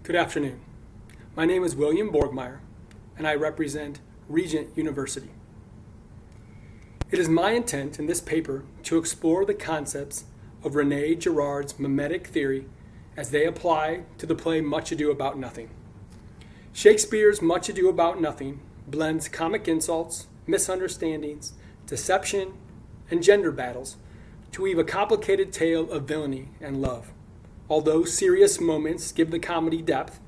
Good afternoon. My name is William Borgmeyer, and I represent Regent University. It is my intent in this paper to explore the concepts of Rene Girard's mimetic theory as they apply to the play Much Ado About Nothing. Shakespeare's Much Ado About Nothing blends comic insults, misunderstandings, deception, and gender battles to weave a complicated tale of villainy and love. Although serious moments give the comedy depth,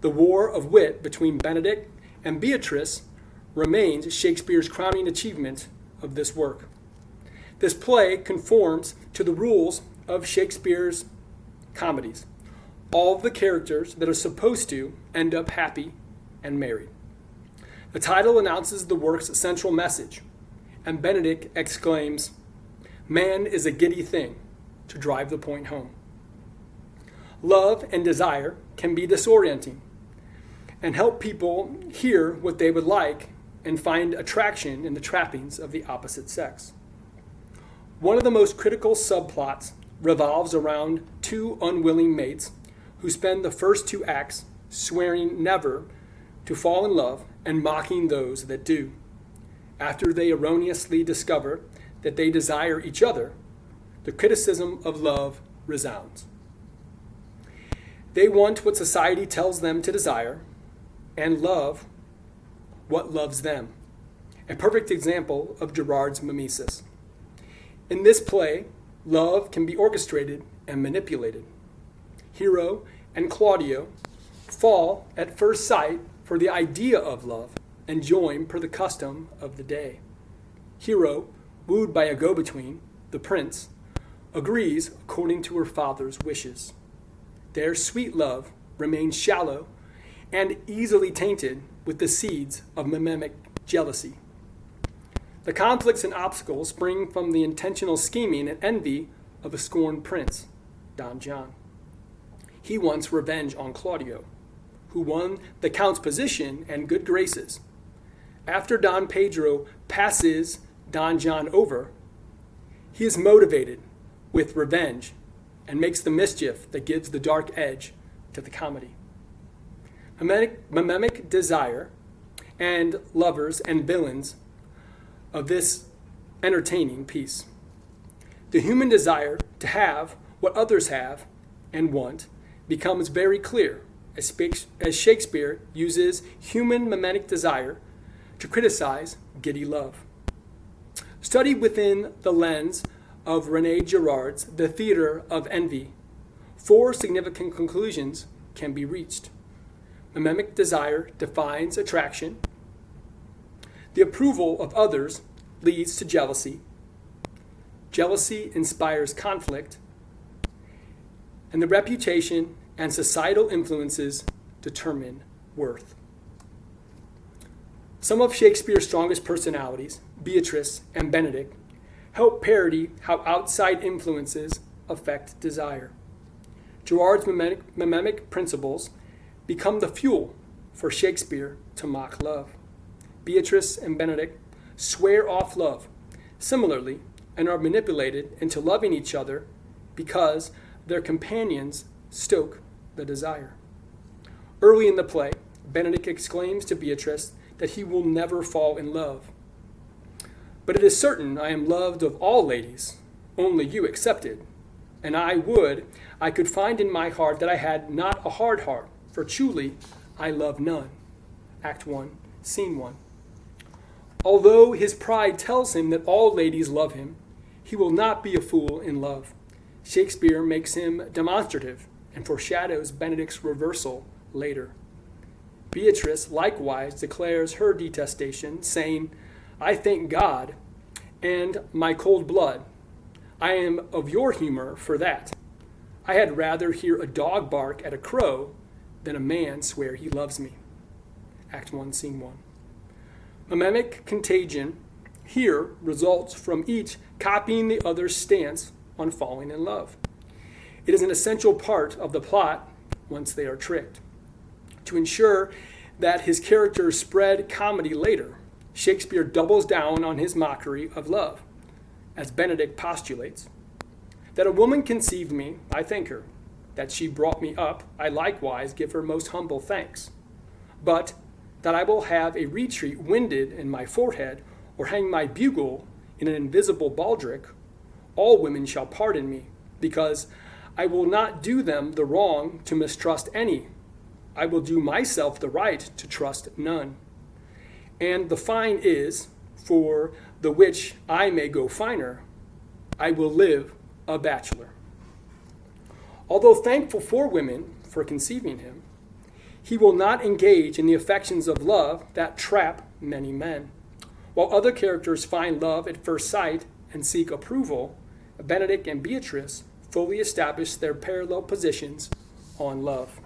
the war of wit between Benedict and Beatrice remains Shakespeare's crowning achievement of this work. This play conforms to the rules of Shakespeare's comedies. All of the characters that are supposed to end up happy and married. The title announces the work's central message, and Benedict exclaims, "Man is a giddy thing," to drive the point home. Love and desire can be disorienting and help people hear what they would like and find attraction in the trappings of the opposite sex. One of the most critical subplots revolves around two unwilling mates who spend the first two acts swearing never to fall in love and mocking those that do. After they erroneously discover that they desire each other, the criticism of love resounds. They want what society tells them to desire, and love what loves them. A perfect example of Girard's Mimesis. In this play, love can be orchestrated and manipulated. Hero and Claudio fall at first sight for the idea of love and join per the custom of the day. Hero, wooed by a go-between, the prince, agrees according to her father's wishes. Their sweet love remains shallow and easily tainted with the seeds of mimemic jealousy. The conflicts and obstacles spring from the intentional scheming and envy of a scorned prince, Don John. He wants revenge on Claudio, who won the count's position and good graces. After Don Pedro passes Don John over, he is motivated with revenge and makes the mischief that gives the dark edge to the comedy. Mimemic desire and lovers and villains of this entertaining piece. The human desire to have what others have and want becomes very clear as Shakespeare uses human mimetic desire to criticize giddy love. Studied within the lens of Rene Girard's The Theater of Envy, 4 significant conclusions can be reached. Mimemic desire defines attraction. The approval of others leads to jealousy. Jealousy inspires conflict. And the reputation and societal influences determine worth. Some of Shakespeare's strongest personalities, Beatrice and Benedict, help parody how outside influences affect desire. Girard's mimemic principles become the fuel for Shakespeare to mock love. Beatrice and Benedict swear off love similarly and are manipulated into loving each other because their companions stoke the desire. Early in the play, Benedict exclaims to Beatrice that he will never fall in love. "But it is certain I am loved of all ladies, only you excepted. And I could find in my heart that I had not a hard heart, for truly I love none." Act 1, Scene 1. Although his pride tells him that all ladies love him, he will not be a fool in love. Shakespeare makes him demonstrative and foreshadows Benedict's reversal later. Beatrice likewise declares her detestation, saying, "I thank God and my cold blood. I am of your humor for that. I had rather hear a dog bark at a crow than a man swear he loves me." Act 1, Scene 1. Mimemic contagion here results from each copying the other's stance on falling in love. It is an essential part of the plot once they are tricked. To ensure that his characters spread comedy later, Shakespeare doubles down on his mockery of love, as Benedict postulates, "That a woman conceived me, I thank her. that she brought me up, I likewise give her most humble thanks. But that I will have a retreat winded in my forehead, or hang my bugle in an invisible baldric, all women shall pardon me, because I will not do them the wrong to mistrust any. I will do myself the right to trust none. And the fine is, for the which I may go finer, I will live a bachelor. Although thankful for women for conceiving him, he will not engage in the affections of love that trap many men. While other characters find love at first sight and seek approval, Benedict and Beatrice fully establish their parallel positions on love.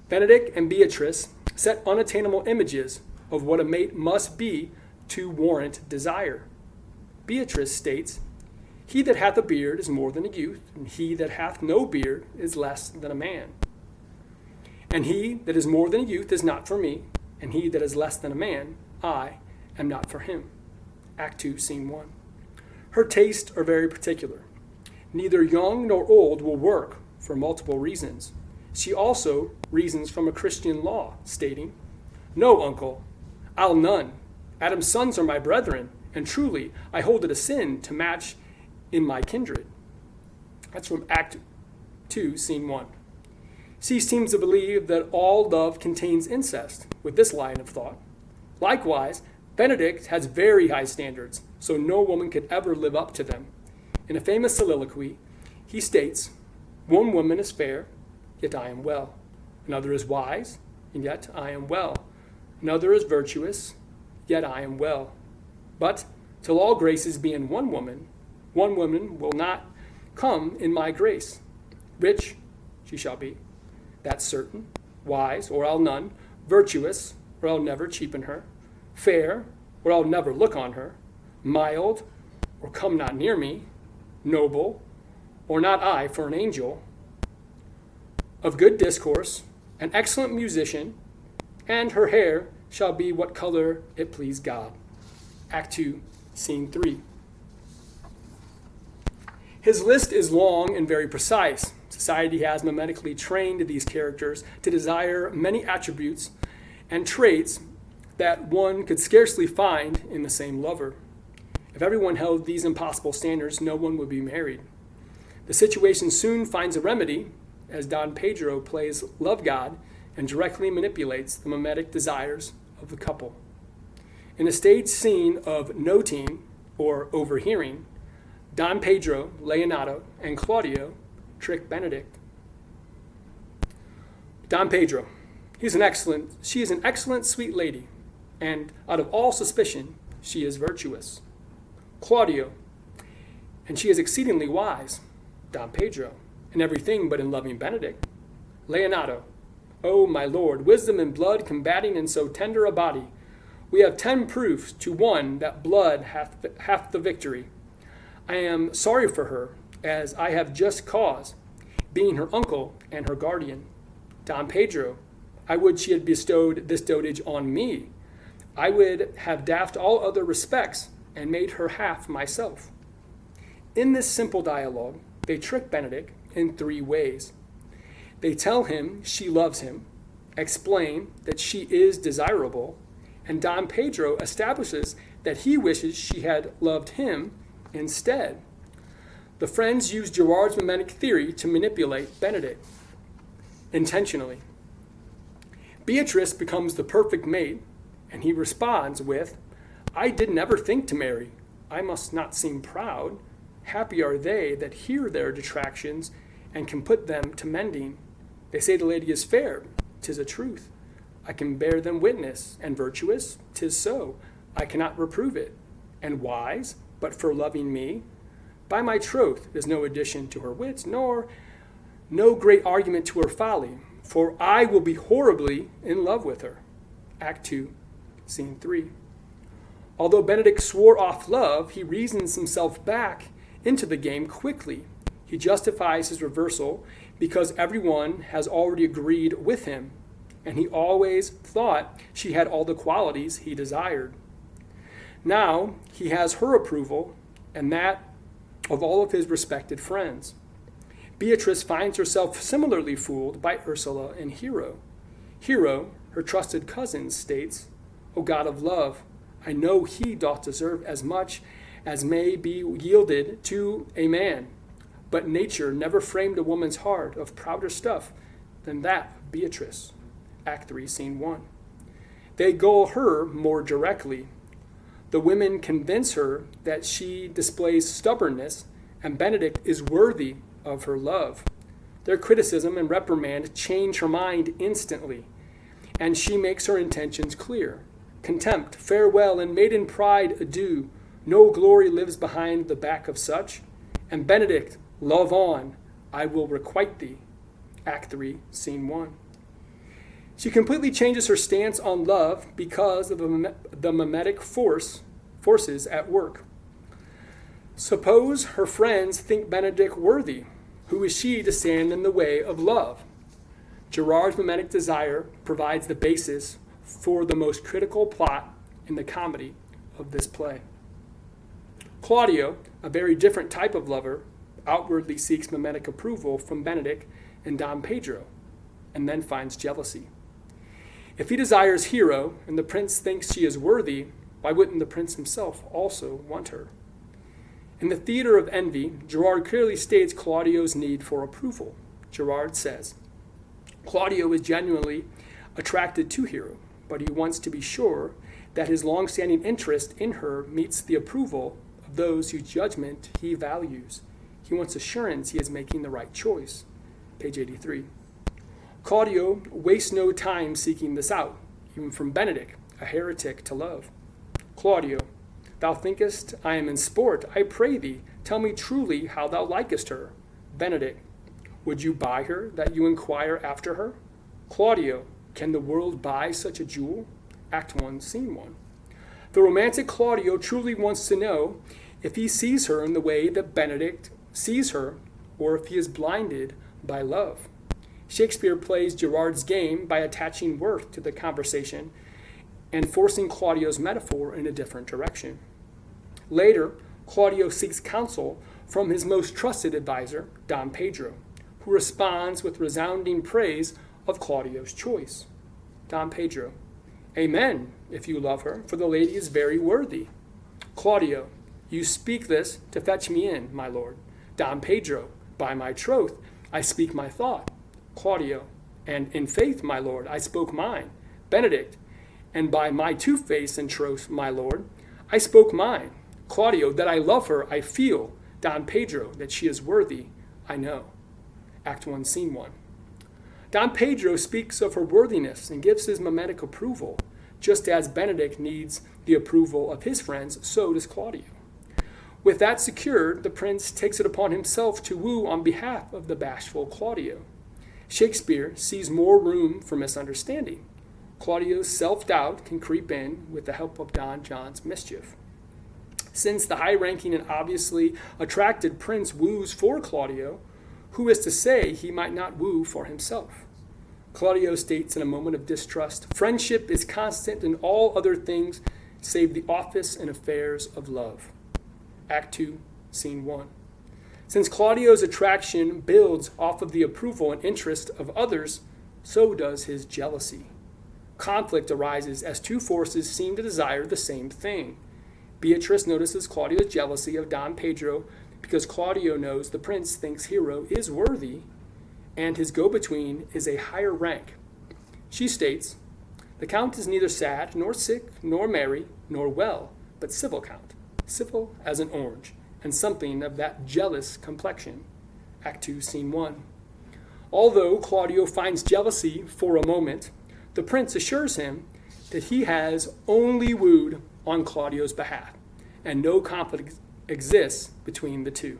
Benedict and Beatrice set unattainable images of what a mate must be to warrant desire. Beatrice states, "He that hath a beard is more than a youth, and he that hath no beard is less than a man. And he that is more than a youth is not for me, and he that is less than a man, I am not for him." Act 2, Scene 1. Her tastes are very particular. Neither young nor old will work for multiple reasons. She also reasons from a Christian law, stating, "No, uncle, I'll none. Adam's sons are my brethren, and truly I hold it a sin to match in my kindred." That's from Act 2, Scene 1. She seems to believe that all love contains incest with this line of thought. Likewise, Benedict has very high standards, so no woman could ever live up to them. In a famous soliloquy, he states, "One woman is fair, yet I am well. Another is wise, and yet I am well. Another is virtuous, yet I am well. But till all graces be in one woman will not come in my grace. Rich she shall be, that's certain. Wise, or I'll none. Virtuous, or I'll never cheapen her. Fair, or I'll never look on her. Mild, or come not near me. Noble, or not I for an angel. Of good discourse, an excellent musician, and her hair shall be what color it please God." Act 2, Scene 3. His list is long and very precise. Society has mimetically trained these characters to desire many attributes and traits that one could scarcely find in the same lover. If everyone held these impossible standards, no one would be married. The situation soon finds a remedy as Don Pedro plays love god and directly manipulates the mimetic desires of the couple. In a stage scene of noting or overhearing, Don Pedro, Leonato, and Claudio trick Benedict. Don Pedro, she is an excellent sweet lady, and out of all suspicion, she is virtuous. Claudio, and she is exceedingly wise. Don Pedro, in everything but in loving Benedict. Leonato, O my lord, wisdom and blood combating in so tender a body, we have 10 proofs to 1 that blood hath the victory. I am sorry for her, as I have just cause, being her uncle and her guardian. Don Pedro, I would she had bestowed this dotage on me. I would have daffed all other respects and made her half myself. In this simple dialogue, they trick Benedict in 3 ways. They tell him she loves him, explain that she is desirable, and Don Pedro establishes that he wishes she had loved him instead. The friends use Girard's mimetic theory to manipulate Benedict intentionally. Beatrice becomes the perfect mate, and he responds with, I did never think to marry. I must not seem proud. Happy are they that hear their detractions and can put them to mending. They say the lady is fair, 'tis a truth. I can bear them witness, and virtuous, 'tis so. I cannot reprove it. And wise, but for loving me. By my troth, it is no addition to her wits, nor no great argument to her folly, for I will be horribly in love with her. Act 2, Scene 3. Although Benedict swore off love, he reasons himself back into the game quickly. He justifies his reversal because everyone has already agreed with him, and he always thought she had all the qualities he desired. Now he has her approval and that of all of his respected friends. Beatrice finds herself similarly fooled by Ursula and Hero. Hero, her trusted cousin, states, O God of love, I know he doth deserve as much as may be yielded to a man. But nature never framed a woman's heart of prouder stuff than that of Beatrice. Act 3, Scene 1. They gull her more directly. The women convince her that she displays stubbornness and Benedict is worthy of her love. Their criticism and reprimand change her mind instantly, and she makes her intentions clear. Contempt, farewell, and maiden pride adieu. No glory lives behind the back of such. And Benedict, love on, I will requite thee. Act 3, Scene 1. She completely changes her stance on love because of the mimetic forces at work. Suppose her friends think Benedict worthy. Who is she to stand in the way of love? Girard's mimetic desire provides the basis for the most critical plot in the comedy of this play. Claudio, a very different type of lover, outwardly seeks mimetic approval from Benedict and Don Pedro, and then finds jealousy. If he desires Hero and the prince thinks she is worthy, why wouldn't the prince himself also want her? In the theater of envy, Girard clearly states Claudio's need for approval. Girard says, Claudio is genuinely attracted to Hero, but he wants to be sure that his long-standing interest in her meets the approval of those whose judgment he values. He wants assurance he is making the right choice. Page 83. Claudio wastes no time seeking this out, even from Benedict, a heretic to love. Claudio, thou thinkest I am in sport, I pray thee, tell me truly how thou likest her. Benedict, would you buy her, that you inquire after her? Claudio, can the world buy such a jewel? Act 1, Scene 1. The romantic Claudio truly wants to know if he sees her in the way that Benedict sees her, or if he is blinded by love. Shakespeare plays Girard's game by attaching worth to the conversation and forcing Claudio's metaphor in a different direction. Later, Claudio seeks counsel from his most trusted advisor, Don Pedro, who responds with resounding praise of Claudio's choice. Don Pedro, Amen, if you love her, for the lady is very worthy. Claudio, you speak this to fetch me in, my lord. Don Pedro, by my troth, I speak my thought. Claudio, and in faith, my lord, I spoke mine. Benedict, and by my two-face and troth, my lord, I spoke mine. Claudio, that I love her, I feel. Don Pedro, that she is worthy, I know. Act 1, Scene 1. Don Pedro speaks of her worthiness and gives his mimetic approval. Just as Benedict needs the approval of his friends, so does Claudio. With that secured, the prince takes it upon himself to woo on behalf of the bashful Claudio. Shakespeare sees more room for misunderstanding. Claudio's self-doubt can creep in with the help of Don John's mischief. Since the high-ranking and obviously attracted prince woos for Claudio, who is to say he might not woo for himself? Claudio states in a moment of distrust, friendship is constant in all other things save the office and affairs of love. Act 2, Scene 1. Since Claudio's attraction builds off of the approval and interest of others, so does his jealousy. Conflict arises as two forces seem to desire the same thing. Beatrice notices Claudio's jealousy of Don Pedro because Claudio knows the prince thinks Hero is worthy and his go-between is a higher rank. She states, the count is neither sad, nor sick, nor merry, nor well, but civil count, civil as an orange, and something of that jealous complexion. Act 2, Scene 1. Although Claudio finds jealousy for a moment, the prince assures him that he has only wooed on Claudio's behalf, and no conflict exists between the two.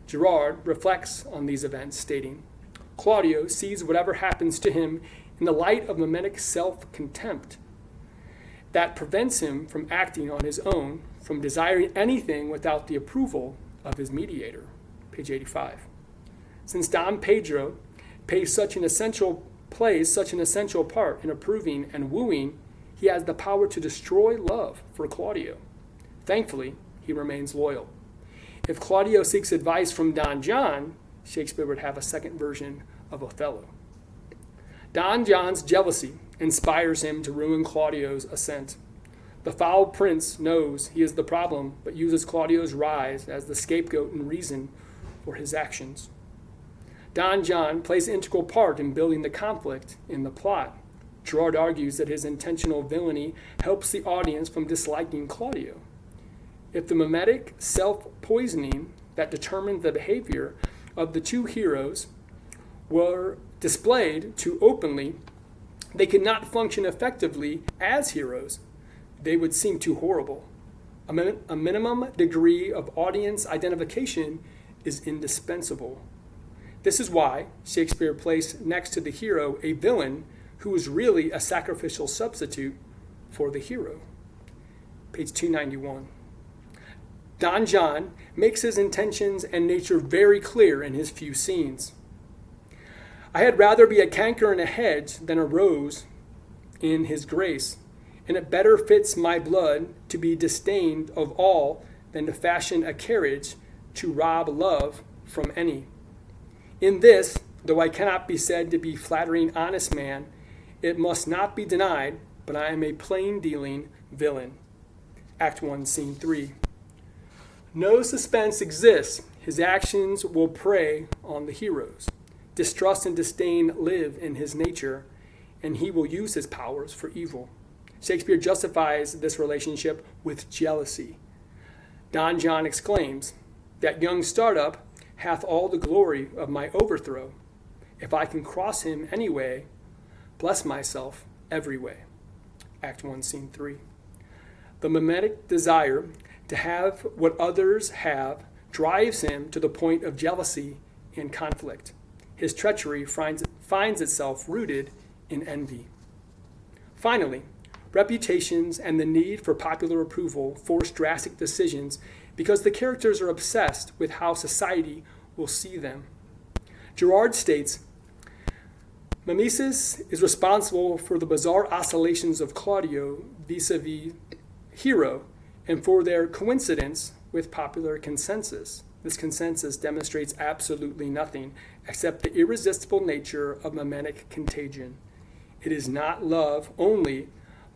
Girard reflects on these events, stating, Claudio sees whatever happens to him in the light of mimetic self-contempt that prevents him from acting on his own, from desiring anything without the approval of his mediator. Page 85. Since Don Pedro plays such an essential part in approving and wooing, he has the power to destroy love for Claudio. Thankfully, he remains loyal. If Claudio seeks advice from Don John, Shakespeare would have a second version of Othello. Don John's jealousy inspires him to ruin Claudio's ascent. The foul prince knows he is the problem, but uses Claudio's rise as the scapegoat and reason for his actions. Don John plays an integral part in building the conflict in the plot. Girard argues that his intentional villainy helps the audience from disliking Claudio. If the mimetic self-poisoning that determined the behavior of the two heroes were displayed too openly, they could not function effectively as heroes. They would seem too horrible. A minimum degree of audience identification is indispensable. This is why Shakespeare placed next to the hero a villain who is really a sacrificial substitute for the hero. Page 291. Don John makes his intentions and nature very clear in his few scenes. I had rather be a canker in a hedge than a rose in his grace, and it better fits my blood to be disdained of all than to fashion a carriage to rob love from any. In this, though I cannot be said to be flattering honest man, it must not be denied, but I am a plain-dealing villain. Act 1, Scene 3. No suspense exists. His actions will prey on the heroes. Distrust and disdain live in his nature, and he will use his powers for evil. Shakespeare justifies this relationship with jealousy. Don John exclaims, "That young startup hath all the glory of my overthrow. If I can cross him any way, bless myself every way." Act 1, Scene 3. The mimetic desire to have what others have drives him to the point of jealousy and conflict. His treachery finds itself rooted in envy. Finally, reputations and the need for popular approval force drastic decisions because the characters are obsessed with how society will see them. Girard states, Mimesis is responsible for the bizarre oscillations of Claudio vis-a-vis Hero and for their coincidence with popular consensus. This consensus demonstrates absolutely nothing except the irresistible nature of mimetic contagion. It is not love only,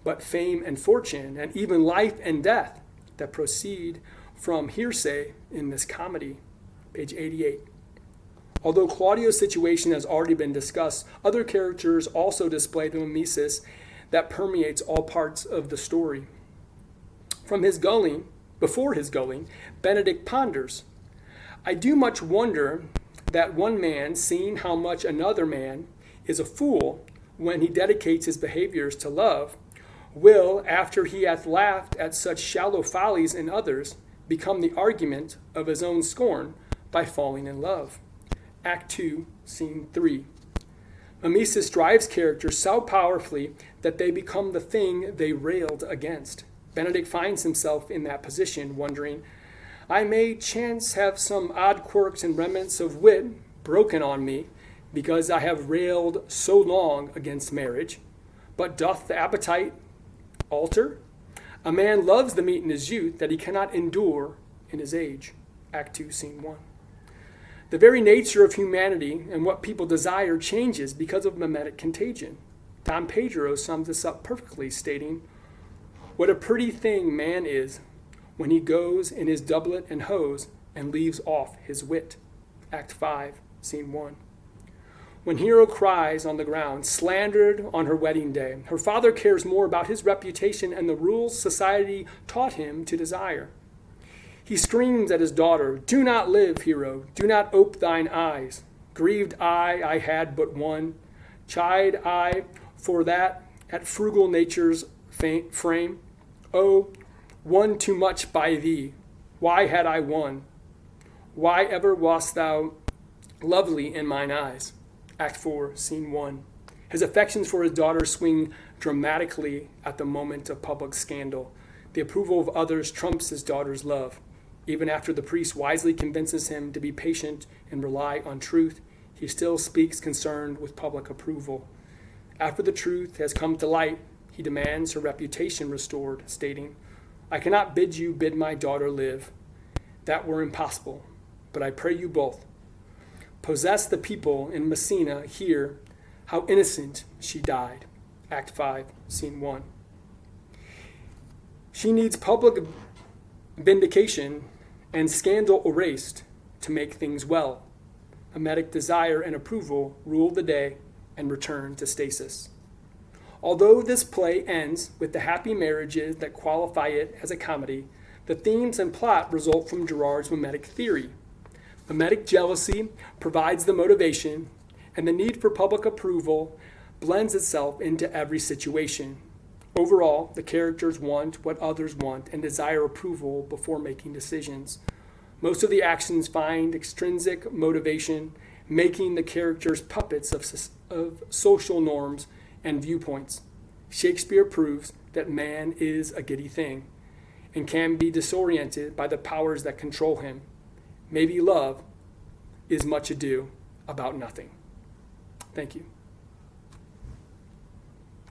but fame and fortune, and even life and death that proceed from hearsay in this comedy. Page 88. Although Claudio's situation has already been discussed, other characters also display the mimesis that permeates all parts of the story. Before his gulling, Benedict ponders, I do much wonder that one man, seeing how much another man is a fool when he dedicates his behaviors to love, will, after he hath laughed at such shallow follies in others, become the argument of his own scorn by falling in love. Act 2, Scene 3. Mimesis drives characters so powerfully that they become the thing they railed against. Benedict finds himself in that position, wondering, I may chance have some odd quirks and remnants of wit broken on me, because I have railed so long against marriage. But doth the appetite alter? A man loves the meat in his youth that he cannot endure in his age. Act 2, Scene 1. The very nature of humanity and what people desire changes because of mimetic contagion. Don Pedro sums this up perfectly, stating, what a pretty thing man is when he goes in his doublet and hose and leaves off his wit. Act 5, Scene 1. When Hero cries on the ground, slandered on her wedding day, her father cares more about his reputation and the rules society taught him to desire. He screams at his daughter, Do not live, Hero, do not ope thine eyes. Grieved I had but one. Chide I for that at frugal nature's frame. Oh, one too much by thee. Why had I won? Why ever wast thou lovely in mine eyes? Act 4, Scene 1. His affections for his daughter swing dramatically at the moment of public scandal. The approval of others trumps his daughter's love. Even after the priest wisely convinces him to be patient and rely on truth, he still speaks concerned with public approval. After the truth has come to light, he demands her reputation restored, stating, I cannot bid you bid my daughter live. That were impossible, but I pray you both. Possess the people in Messina hear how innocent she died. Act 5, Scene 1. She needs public vindication and scandal erased to make things well. Mimetic desire and approval rule the day and return to stasis. Although this play ends with the happy marriages that qualify it as a comedy, the themes and plot result from Girard's mimetic theory. Mimetic jealousy provides the motivation, and the need for public approval blends itself into every situation. Overall, the characters want what others want and desire approval before making decisions. Most of the actions find extrinsic motivation, making the characters puppets of social norms and viewpoints. Shakespeare proves that man is a giddy thing and can be disoriented by the powers that control him. Maybe love is much ado about nothing. Thank you.